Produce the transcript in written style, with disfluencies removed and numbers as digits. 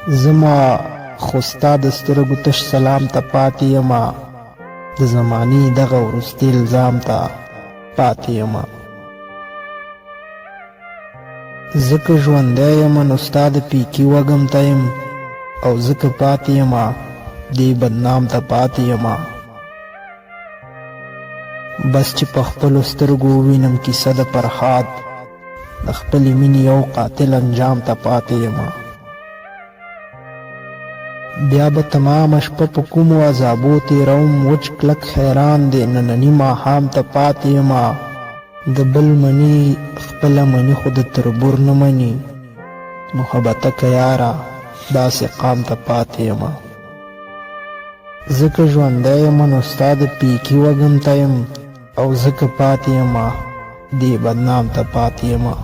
زما خو ستا د سترګو تش سلام ته پاتې یمه، د زمانې دغه وروستي الزام ته پاتې یمه. ځکه ژوندی یمه نو ستا د پیکي وږم ته یم، او ځکه پاتې یمه دې بدنام ته پاتې یمه. بس چې په خپلو سترګو ووینم کیسه د فرهاد، د خپلې مینې یو قاتل انجام ته پاتې یمه. بیا به تمامه شپه په کومو عذابو تېروم، وچ کلک حیران دی ننني ماښام ته پاتې یمه. د بل مني خپله مني خو د تربور نه مني، محبته که یاره داسې قام ته پاتې یمه. ځکه ژوندی یمه نو ستا د پیکي وږم ته یم، او ځکه پاتې یمه دې بدنام ته پاتې یمه.